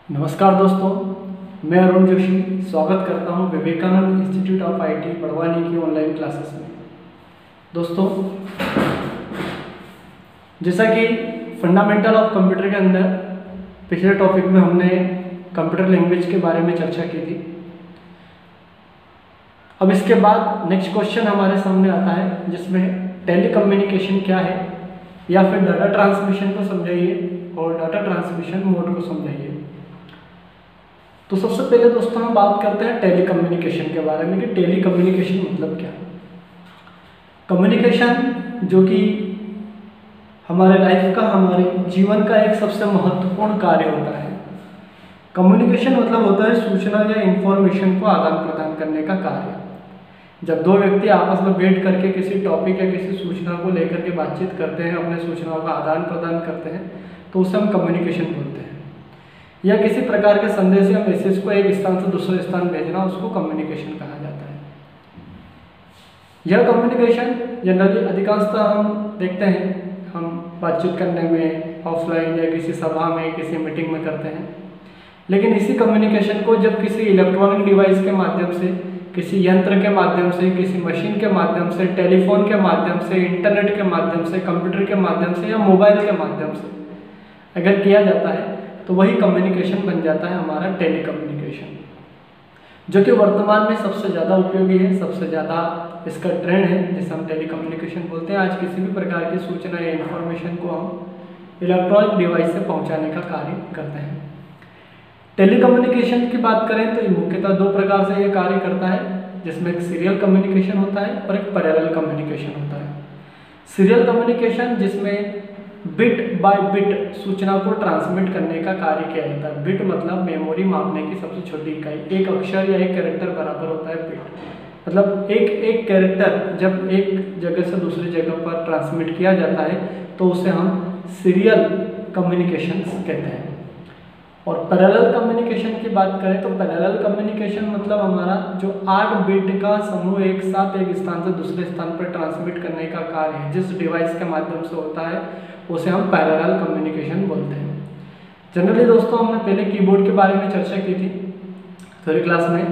नमस्कार दोस्तों, मैं अरुण जोशी स्वागत करता हूं Vivekanand Institute of IT Barwani की ऑनलाइन क्लासेस में। दोस्तों, जैसा कि फंडामेंटल ऑफ कंप्यूटर के अंदर पिछले टॉपिक में हमने कंप्यूटर लैंग्वेज के बारे में चर्चा की थी। अब इसके बाद नेक्स्ट क्वेश्चन हमारे सामने आता है जिसमें टेली कम्युनिकेशन क्या है या फिर डाटा ट्रांसमिशन को समझाइए और डाटा ट्रांसमिशन मोड को समझाइए। तो सबसे पहले दोस्तों हम बात करते हैं टेली कम्युनिकेशन के बारे में कि टेली कम्युनिकेशन मतलब क्या। कम्युनिकेशन जो कि हमारे लाइफ का, हमारे जीवन का एक सबसे महत्वपूर्ण कार्य होता है। कम्युनिकेशन मतलब होता है सूचना या इंफॉर्मेशन को आदान प्रदान करने का कार्य। जब दो व्यक्ति आपस में बैठ करके किसी टॉपिक या किसी सूचना को लेकर के बातचीत करते हैं, अपने सूचनाओं का आदान प्रदान करते हैं, तो उसे हम कम्युनिकेशन बोलते हैं। या किसी प्रकार के संदेश या मैसेज को एक स्थान से दूसरे स्थान भेजना, उसको कम्युनिकेशन कहा जाता है। यह कम्युनिकेशन जनरली अधिकांशतः हम देखते हैं, हम बातचीत करने में ऑफलाइन या किसी सभा में, किसी मीटिंग में करते हैं। लेकिन इसी कम्युनिकेशन को जब किसी इलेक्ट्रॉनिक डिवाइस के माध्यम से, किसी यंत्र के माध्यम से, किसी मशीन के माध्यम से, टेलीफोन के माध्यम से, इंटरनेट के माध्यम से, कंप्यूटर के माध्यम से या मोबाइल के माध्यम से अगर किया जाता है तो वही कम्युनिकेशन बन जाता है हमारा टेली कम्युनिकेशन, जो कि वर्तमान में सबसे ज़्यादा उपयोगी है, सबसे ज़्यादा इसका ट्रेंड है, जिसे हम टेली कम्युनिकेशन बोलते हैं। आज किसी भी प्रकार की सूचना या इन्फॉर्मेशन को हम इलेक्ट्रॉनिक डिवाइस से पहुंचाने का कार्य करते हैं। टेली कम्युनिकेशन की बात करें तो ये मुख्यतः दो प्रकार से ये कार्य करता है, जिसमें एक सीरियल कम्युनिकेशन होता है और एक पैरेलल कम्युनिकेशन होता है। सीरियल कम्युनिकेशन जिसमें बिट बाय बिट सूचना को ट्रांसमिट करने का कार्य किया जाता है। बिट मतलब मेमोरी मापने की सबसे छोटी इकाई, एक अक्षर या एक कैरेक्टर बराबर होता है बिट। मतलब एक कैरेक्टर जब एक जगह से दूसरी जगह पर ट्रांसमिट किया जाता है तो उसे हम सीरियल कम्युनिकेशन कहते हैं। और पैरेलल कम्युनिकेशन की बात करें तो पैरेलल कम्युनिकेशन मतलब हमारा जो 8 बिट का समूह एक साथ एक स्थान से दूसरे स्थान पर ट्रांसमिट करने का कार्य है, जिस डिवाइस के माध्यम से होता है उसे हम पैरेलल कम्युनिकेशन बोलते हैं। जनरली दोस्तों हमने पहले कीबोर्ड के बारे में चर्चा की थी थ्योरी क्लास में,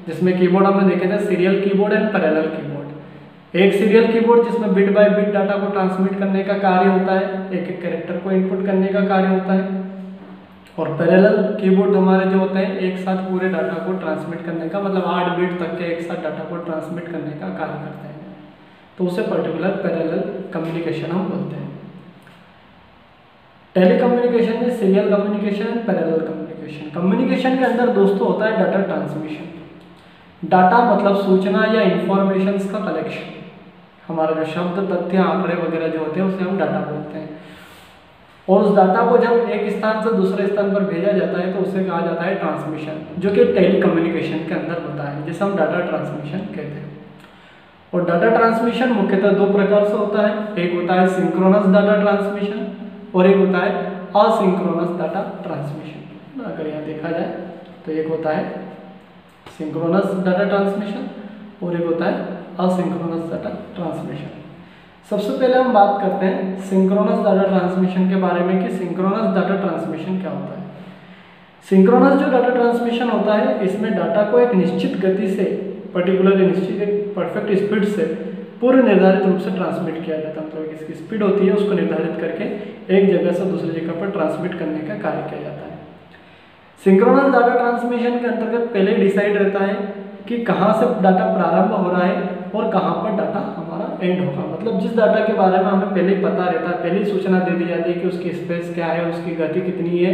जिसमें कीबोर्ड हमने देखे थे serial keyboard and parallel keyboard. एक सीरियल कीबोर्ड जिसमें बिट बाय बिट डाटा को ट्रांसमिट करने का कार्य होता है, एक एक कैरेक्टर को इनपुट करने का कार्य होता है। और पैरेलल कीबोर्ड हमारे जो होते हैं एक साथ पूरे डाटा को ट्रांसमिट करने का, मतलब 8 बिट तक के एक साथ डाटा को ट्रांसमिट करने का कार्य करते हैं, तो उसे पर्टिकुलर पैरेलल कम्युनिकेशन हम बोलते हैं। टेली कम्युनिकेशन में serial communication and parallel communication. Communication के अंदर दोस्तों होता है डाटा ट्रांसमिशन। डाटा मतलब सूचना या इंफॉर्मेशंस का कलेक्शन। हमारा जो शब्द, तथ्य, आंकड़े वगैरह जो होते हैं उसे हम डाटा बोलते हैं। और उस डाटा को जब एक स्थान से दूसरे स्थान पर भेजा जाता है तो उसे कहा जाता है ट्रांसमिशन, जो कि टेली कम्युनिकेशन के अंदर होता है, जिसे हम डाटा ट्रांसमिशन कहते हैं। और डाटा ट्रांसमिशन मुख्यतः दो प्रकार से होता है, एक होता है सिंक्रोनस डाटा ट्रांसमिशन और एक होता है असिंक्रोनस डाटा ट्रांसमिशन। अगर यहाँ देखा जाए तो एक होता है सिंक्रोनस डाटा ट्रांसमिशन और एक होता है असिंक्रोनस डाटा ट्रांसमिशन। सबसे पहले हम बात करते हैं सिंक्रोनस डाटा ट्रांसमिशन के बारे में कि सिंक्रोनस डाटा ट्रांसमिशन क्या होता है। सिंक्रोनस जो डाटा ट्रांसमिशन होता है, इसमें डाटा को एक निश्चित गति से, पर्टिकुलरली निश्चित एक परफेक्ट स्पीड से पूर्व निर्धारित रूप से ट्रांसमिट किया जाता है। मतलब इसकी स्पीड होती है, उसको निर्धारित करके एक जगह से दूसरी जगह पर ट्रांसमिट करने का कार्य किया जाता है। सिंक्रोनस डाटा ट्रांसमिशन के अंतर्गत पहले डिसाइड रहता है कि कहाँ से डाटा प्रारंभ हो रहा है और कहाँ पर डाटा हमारा एंड होगा। मतलब जिस डाटा के बारे में हमें पहले ही पता रहता है, पहले ही सूचना दे दी जाती है कि उसकी स्पेस क्या है, उसकी गति कितनी है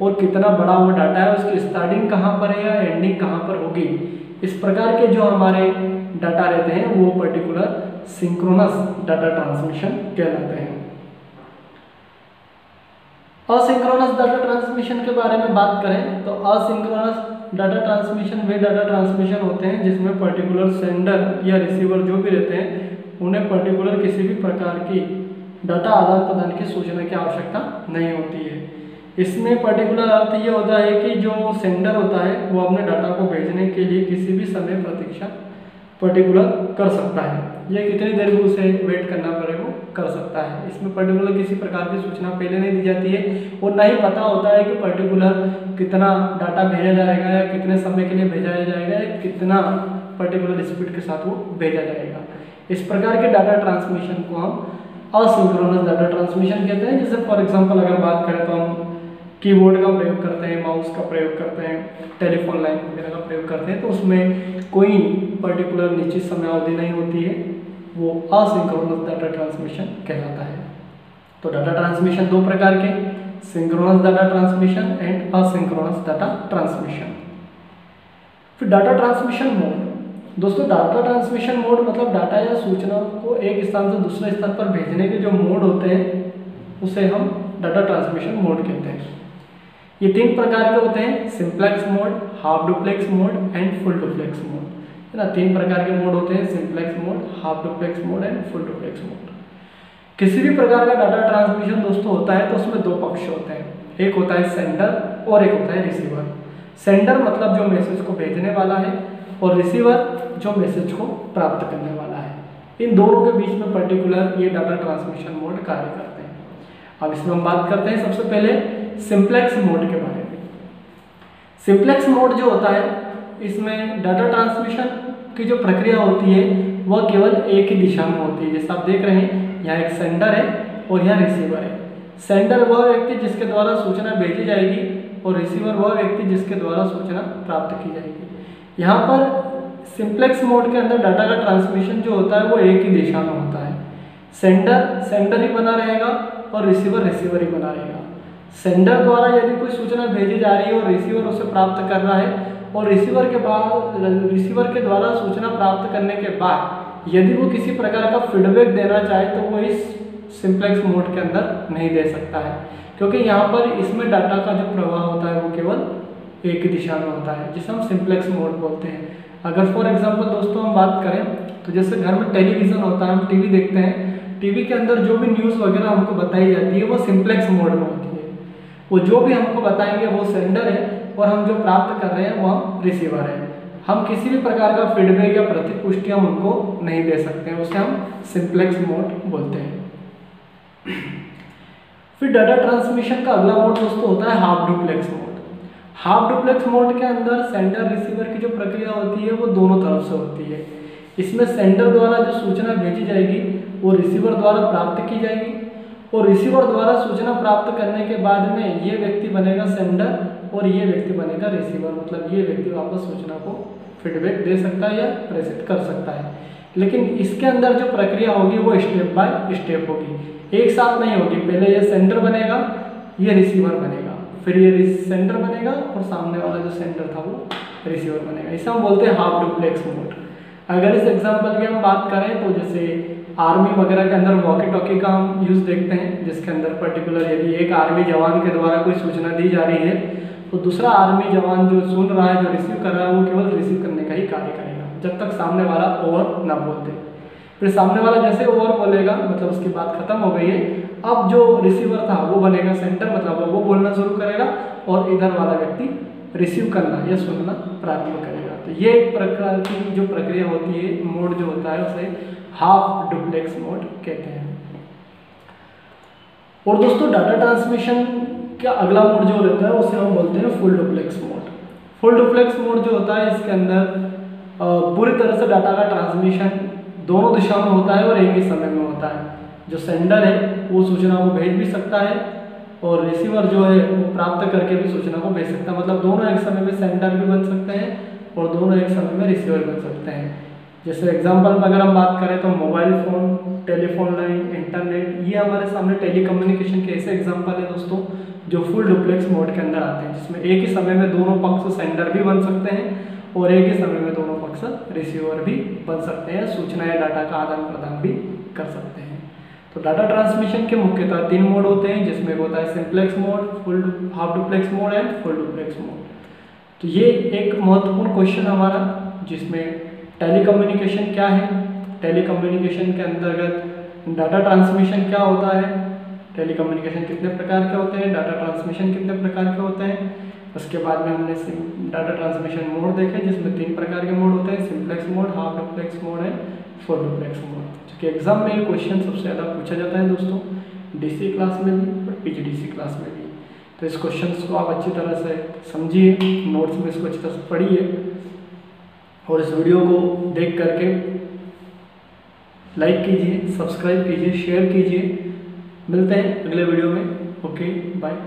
और कितना बड़ा वो डाटा है, उसकी स्टार्टिंग कहाँ पर है या एंडिंग कहाँ पर होगी। इस प्रकार के जो हमारे डाटा रहते हैं वो पर्टिकुलर सिंक्रोनस डाटा ट्रांसमिशन कहलाते हैं। असिंक्रोनस डाटा ट्रांसमिशन के बारे में बात करें तो असिंक्रोनस डाटा ट्रांसमिशन वे डाटा ट्रांसमिशन होते हैं जिसमें पर्टिकुलर सेंडर या रिसीवर जो भी रहते हैं उन्हें पर्टिकुलर किसी भी प्रकार की डाटा आदान प्रदान की सूचना की आवश्यकता नहीं होती है। इसमें पर्टिकुलर अर्थ ये होता है कि जो सेंडर होता है वो अपने डाटा को भेजने के लिए किसी भी समय प्रतीक्षा पर्टिकुलर कर सकता है। ये कितनी देर में उसे वेट करना पड़ेगा कर सकता है। इसमें पर्टिकुलर किसी प्रकार की सूचना पहले नहीं दी जाती है और ना ही पता होता है कि पर्टिकुलर कितना डाटा भेजा जाएगा या कितने समय के लिए भेजा जाएगा या कितना पर्टिकुलर स्पीड के साथ वो भेजा जाएगा। इस प्रकार के डाटा ट्रांसमिशन को हम असिंक्रोनस डाटा ट्रांसमिशन कहते हैं। जैसे फॉर एग्जांपल अगर बात करें तो हम कीबोर्ड का प्रयोग करते हैं, माउस का प्रयोग करते हैं, टेलीफोन लाइन वगैरह का प्रयोग करते हैं, तो उसमें कोई पर्टिकुलर निश्चित समयावधि नहीं होती है, वो असिंक्रोनस डाटा ट्रांसमिशन कहलाता है। तो डाटा ट्रांसमिशन दो प्रकार के, synchronous data transmission and asynchronous data transmission. फिर डाटा ट्रांसमिशन मोड। दोस्तों डाटा ट्रांसमिशन मोड मतलब डाटा या सूचना को एक स्थान से दूसरे स्थान पर भेजने के जो मोड होते हैं उसे हम डाटा ट्रांसमिशन मोड कहते हैं। ये तीन प्रकार के होते हैं, simplex mode, half duplex mode and full duplex mode, है ना। तीन प्रकार के मोड होते हैं, simplex mode, half duplex mode and full duplex mode. किसी भी प्रकार का डाटा ट्रांसमिशन दोस्तों होता है तो उसमें दो पक्ष होते हैं, एक होता है सेंडर और एक होता है रिसीवर। सेंडर मतलब जो मैसेज को भेजने वाला है और रिसीवर जो मैसेज को प्राप्त करने वाला है। इन दोनों के बीच में पर्टिकुलर ये डाटा ट्रांसमिशन मोड कार्य करते हैं। अब इसमें हम बात करते हैं सबसे पहले सिंप्लेक्स मोड के बारे में। सिंप्लेक्स मोड जो होता है इसमें डाटा ट्रांसमिशन की जो प्रक्रिया होती है वह केवल एक ही दिशा में होती है। जैसे आप देख रहे हैं यहाँ एक सेंडर है और यहाँ रिसीवर है। सेंडर वह व्यक्ति जिसके द्वारा सूचना भेजी जाएगी और रिसीवर वह व्यक्ति जिसके द्वारा सूचना प्राप्त की जाएगी। यहाँ पर सिंप्लेक्स मोड के अंदर डाटा का ट्रांसमिशन जो होता है वो एक ही दिशा में होता है। सेंडर ही बना रहेगा और रिसीवर ही बना रहेगा। सेंडर द्वारा यदि कोई सूचना भेजी जा रही है और रिसीवर उसे प्राप्त कर रहा है और रिसीवर के द्वारा सूचना प्राप्त करने के बाद यदि वो किसी प्रकार का फीडबैक देना चाहे तो वो इस सिंप्लेक्स मोड के अंदर नहीं दे सकता है, क्योंकि यहाँ पर इसमें डाटा का जो प्रवाह होता है वो केवल एक ही दिशा में होता है, जिसे हम सिंप्लेक्स मोड बोलते हैं। अगर फॉर एग्जांपल दोस्तों हम बात करें तो जैसे घर में टेलीविज़न होता है, हम टीवी देखते हैं, टीवी के अंदर जो भी न्यूज़ वगैरह हमको बताई जाती है वो सिंप्लेक्स मोड में होती है। वो जो भी हमको बताएंगे वो सेंडर है और हम जो प्राप्त कर रहे हैं वो रिसीवर है। हम किसी भी प्रकार का फीडबैक या प्रतिपुष्टि हम उनको नहीं दे सकते हैं, उसे हम सिंप्लेक्स मोड बोलते हैं। फिर डाटा ट्रांसमिशन का अगला मोड दोस्तों होता है half duplex mode. Half duplex mode के अंदर सेंडर रिसीवर की जो प्रक्रिया होती है वो दोनों तरफ से होती है। इसमें सेंडर द्वारा जो सूचना भेजी जाएगी वो रिसीवर द्वारा प्राप्त की जाएगी और रिसीवर द्वारा सूचना प्राप्त करने के बाद में ये व्यक्ति बनेगा सेंडर और ये व्यक्ति बनेगा रिसीवर। मतलब ये व्यक्ति वापस सूचना को फीडबैक दे सकता है या प्रेषित कर सकता है। लेकिन इसके अंदर जो प्रक्रिया होगी वो स्टेप बाय स्टेप होगी, एक साथ नहीं होगी। पहले ये सेंडर बनेगा, ये रिसीवर बनेगा, फिर ये सेंडर बनेगा और सामने वाला जो सेंडर था वो रिसीवर बनेगा। इसे हम बोलते हैं हाफ डुप्लेक्स मोड। अगर इस एग्जांपल की हम बात करें तो जैसे आर्मी वगैरह के अंदर वॉकी टॉकी का हम यूज़ देखते हैं, जिसके अंदर पर्टिकुलर यदि एक आर्मी जवान के द्वारा कोई सूचना दी जा रही है तो दूसरा आर्मी जवान जो सुन रहा है, जो रिसीव कर रहा है, वो केवल रिसीव करने का ही कार्य करेगा जब तक सामने वाला ओवर ना बोल दे। फिर सामने वाला जैसे ओवर बोलेगा मतलब उसकी बात खत्म हो गई है, अब जो रिसीवर था वो बनेगा सेंटर, मतलब वो बोलना शुरू करेगा और इधर वाला व्यक्ति रिसीव करना या सुनना प्रारंभ करेगा। तो ये एक प्रकार की जो प्रक्रिया होती है, मोड जो होता है उसे हाफ डुप्लेक्स मोड कहते हैं। और दोस्तों डाटा ट्रांसमिशन का अगला मोड जो रहता है उसे हम बोलते हैं full duplex mode. Full duplex mode जो होता है इसके अंदर पूरी तरह से डाटा का ट्रांसमिशन दोनों दिशा में होता है और एक ही समय में होता है। जो सेंडर है वो सूचना को भेज भी सकता है और रिसीवर जो है वो प्राप्त करके भी सूचना को भेज सकता है। मतलब दोनों एक समय में सेंडर भी बन सकते हैं और दोनों एक समय में रिसीवर बन सकते हैं। जैसे एग्जांपल में अगर हम बात करें तो mobile phone, telephone line, internet, ये हमारे सामने टेली कम्युनिकेशन के ऐसे एग्जांपल है दोस्तों जो फुल डुप्लेक्स मोड के अंदर आते हैं, जिसमें एक ही समय में दोनों पक्ष सेंडर भी बन सकते हैं और एक ही समय में दोनों पक्ष रिसीवर भी बन सकते हैं, सूचना या डाटा का आदान प्रदान भी कर सकते हैं। तो डाटा ट्रांसमिशन के मुख्यतः 3 मोड होते हैं, जिसमें होता है simplex mode, half duplex mode and full duplex mode. तो ये एक महत्वपूर्ण क्वेश्चन हमारा, जिसमें टेली कम्युनिकेशन क्या है, टेली कम्युनिकेशन के अंतर्गत डाटा ट्रांसमिशन क्या होता है, टेली कम्युनिकेशन कितने प्रकार के होते हैं, डाटा ट्रांसमिशन कितने प्रकार के होते हैं, उसके बाद में हमने डाटा ट्रांसमिशन मोड देखे, जिसमें 3 प्रकार के मोड होते हैं, simplex mode, half duplex mode and full duplex mode. क्योंकि एग्जाम में ये क्वेश्चन सबसे ज़्यादा पूछा जाता है दोस्तों, डीसी क्लास में भी और पीजीडीसी क्लास में भी। तो इस क्वेश्चन को आप अच्छी तरह से समझिए, नोट्स में इसको अच्छी तरह से पढ़िए और इस वीडियो को देख करके लाइक कीजिए, सब्सक्राइब कीजिए, शेयर कीजिए। मिलते हैं अगले वीडियो में। Okay, bye.